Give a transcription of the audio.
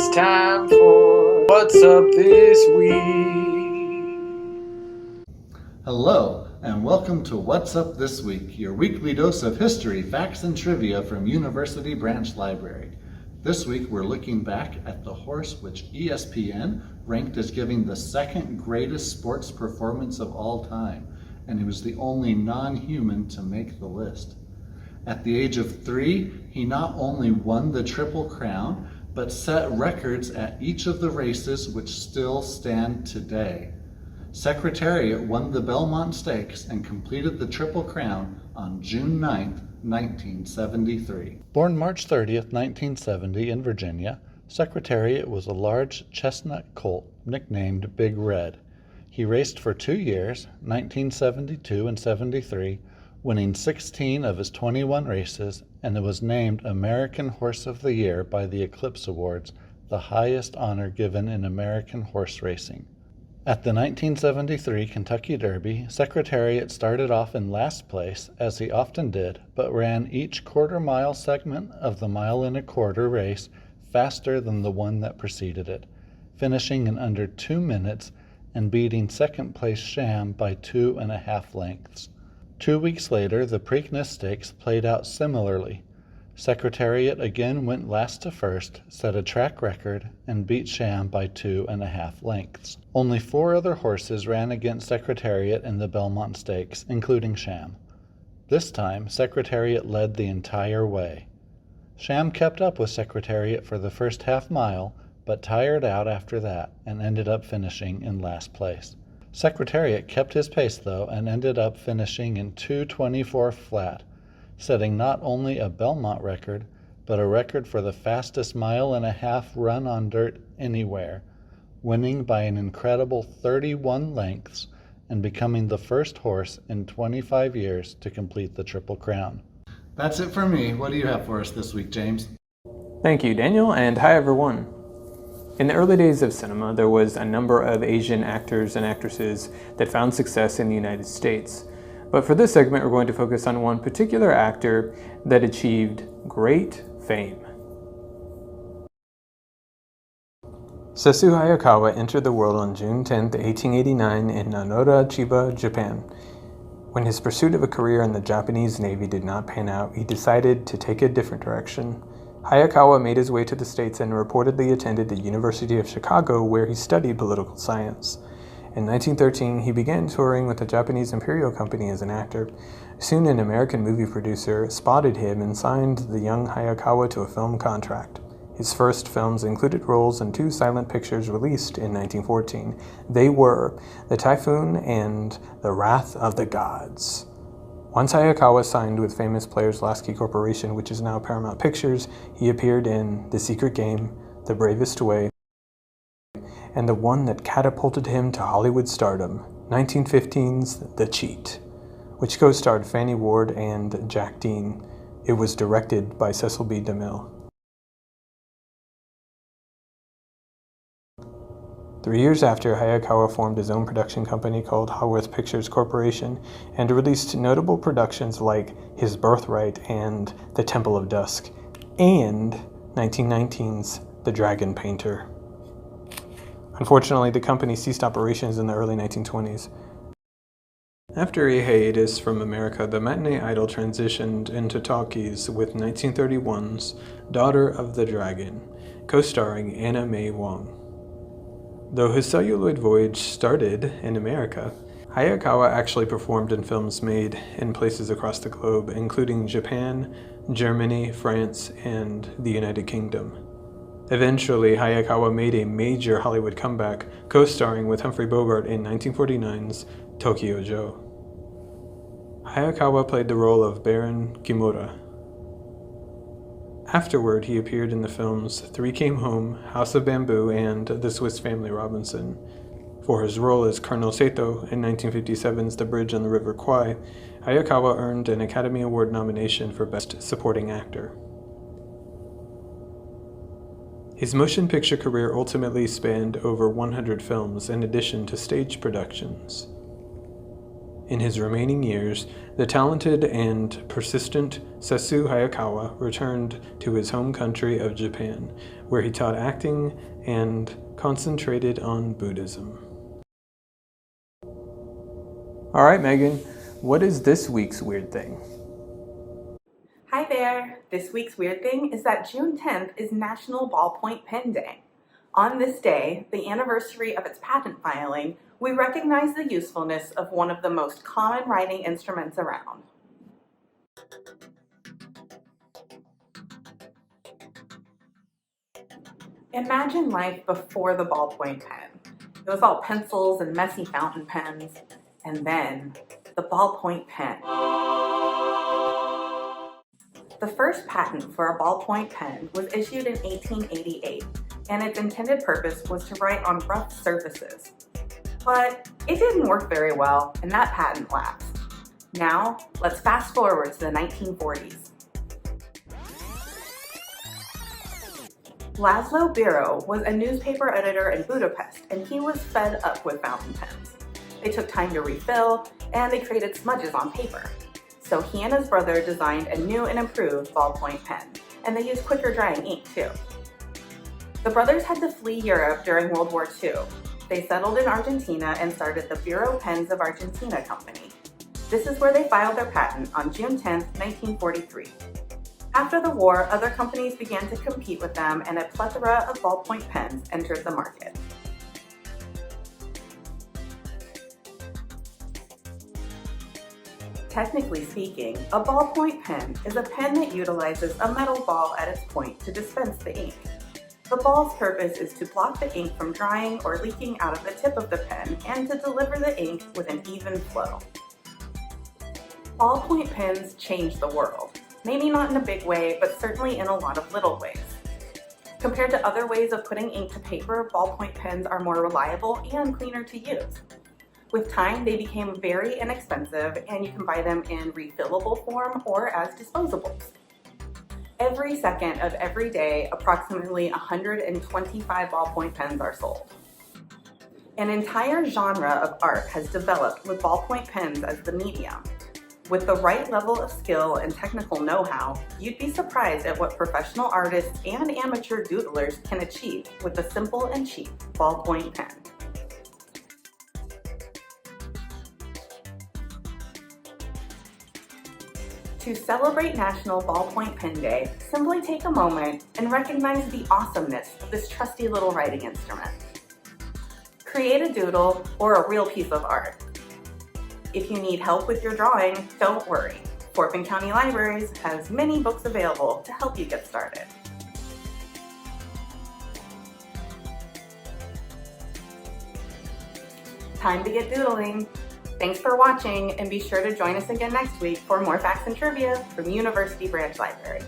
It's time for What's Up This Week. Hello, and welcome to What's Up This Week, your weekly dose of history, facts, and trivia from University Branch Library. This week we're looking back at the horse which ESPN ranked as giving the second greatest sports performance of all time, and he was the only non-human to make the list. At the age of 3, he not only won the Triple Crown, but set records at each of the races which still stand today. Secretariat won the Belmont Stakes and completed the Triple Crown on June 9, 1973. Born March 30th, 1970 in Virginia, Secretariat was a large chestnut colt nicknamed Big Red. He raced for 2 years, 1972 and 73, winning 16 of his 21 races, and it was named American Horse of the Year by the Eclipse Awards, the highest honor given in American horse racing. At the 1973 Kentucky Derby, Secretariat started off in last place, as he often did, but ran each quarter-mile segment of the mile-and-a-quarter race faster than the one that preceded it, finishing in under 2 minutes and beating second-place Sham by 2.5 lengths. 2 weeks later, the Preakness Stakes played out similarly. Secretariat again went last to first, set a track record, and beat Sham by 2.5 lengths. Only 4 other horses ran against Secretariat in the Belmont Stakes, including Sham. This time, Secretariat led the entire way. Sham kept up with Secretariat for the first half mile, but tired out after that and ended up finishing in last place. Secretariat kept his pace though and ended up finishing in 2:24 flat, setting not only a Belmont record, but a record for the fastest mile-and-a-half run on dirt anywhere, winning by an incredible 31 lengths and becoming the first horse in 25 years to complete the Triple Crown. That's it for me. What do you have for us this week, James? Thank you, Daniel, and hi everyone. In the early days of cinema, there was a number of Asian actors and actresses that found success in the United States. But for this segment, we're going to focus on one particular actor that achieved great fame. Sessue Hayakawa entered the world on June 10, 1889 in Nanoda, Chiba, Japan. When his pursuit of a career in the Japanese Navy did not pan out, he decided to take a different direction. Hayakawa made his way to the States and reportedly attended the University of Chicago, where he studied political science. In 1913, he began touring with the Japanese Imperial Company as an actor. Soon an American movie producer spotted him and signed the young Hayakawa to a film contract. His first films included roles in 2 silent pictures released in 1914. They were The Typhoon and The Wrath of the Gods. Once Hayakawa signed with famous Players Lasky Corporation, which is now Paramount Pictures, he appeared in The Secret Game, The Bravest Way, and the one that catapulted him to Hollywood stardom, 1915's The Cheat, which co-starred Fannie Ward and Jack Dean. It was directed by Cecil B. DeMille. 3 years after, Hayakawa formed his own production company called Haworth Pictures Corporation and released notable productions like His Birthright and The Temple of Dusk, and 1919's The Dragon Painter. Unfortunately, the company ceased operations in the early 1920s. After a hiatus from America, the matinee idol transitioned into talkies with 1931's Daughter of the Dragon, co-starring Anna May Wong. Though his celluloid voyage started in America, Hayakawa actually performed in films made in places across the globe, including Japan, Germany, France, and the United Kingdom. Eventually, Hayakawa made a major Hollywood comeback, co-starring with Humphrey Bogart in 1949's Tokyo Joe. Hayakawa played the role of Baron Kimura. Afterward, he appeared in the films Three Came Home, House of Bamboo, and The Swiss Family Robinson. For his role as Colonel Sato in 1957's The Bridge on the River Kwai, Hayakawa earned an Academy Award nomination for Best Supporting Actor. His motion picture career ultimately spanned over 100 films in addition to stage productions. In his remaining years, the talented and persistent Sessue Hayakawa returned to his home country of Japan, where he taught acting and concentrated on Buddhism. All right, Megan, what is this week's weird thing? Hi there! This week's weird thing is that June 10th is National Ballpoint Pen Day. On this day, the anniversary of its patent filing, we recognize the usefulness of one of the most common writing instruments around. Imagine life before the ballpoint pen. It was all pencils and messy fountain pens, and then the ballpoint pen. The first patent for a ballpoint pen was issued in 1888, and its intended purpose was to write on rough surfaces. But it didn't work very well, and that patent lapsed. Now, let's fast forward to the 1940s. Laszlo Biro was a newspaper editor in Budapest, and he was fed up with fountain pens. They took time to refill, and they created smudges on paper. So he and his brother designed a new and improved ballpoint pen, and they used quicker drying ink too. The brothers had to flee Europe during World War II. They settled in Argentina and started the Bureau Pens of Argentina Company. This is where they filed their patent on June 10, 1943. After the war, other companies began to compete with them, and a plethora of ballpoint pens entered the market. Technically speaking, a ballpoint pen is a pen that utilizes a metal ball at its point to dispense the ink. The ball's purpose is to block the ink from drying or leaking out of the tip of the pen and to deliver the ink with an even flow. Ballpoint pens changed the world. Maybe not in a big way, but certainly in a lot of little ways. Compared to other ways of putting ink to paper, ballpoint pens are more reliable and cleaner to use. With time, they became very inexpensive, and you can buy them in refillable form or as disposables. Every second of every day, approximately 125 ballpoint pens are sold. An entire genre of art has developed with ballpoint pens as the medium. With the right level of skill and technical know-how, you'd be surprised at what professional artists and amateur doodlers can achieve with a simple and cheap ballpoint pen. To celebrate National Ballpoint Pen Day, simply take a moment and recognize the awesomeness of this trusty little writing instrument. Create a doodle or a real piece of art. If you need help with your drawing, don't worry. Fort Bend County Libraries has many books available to help you get started. Time to get doodling. Thanks for watching, and be sure to join us again next week for more facts and trivia from University Branch Library.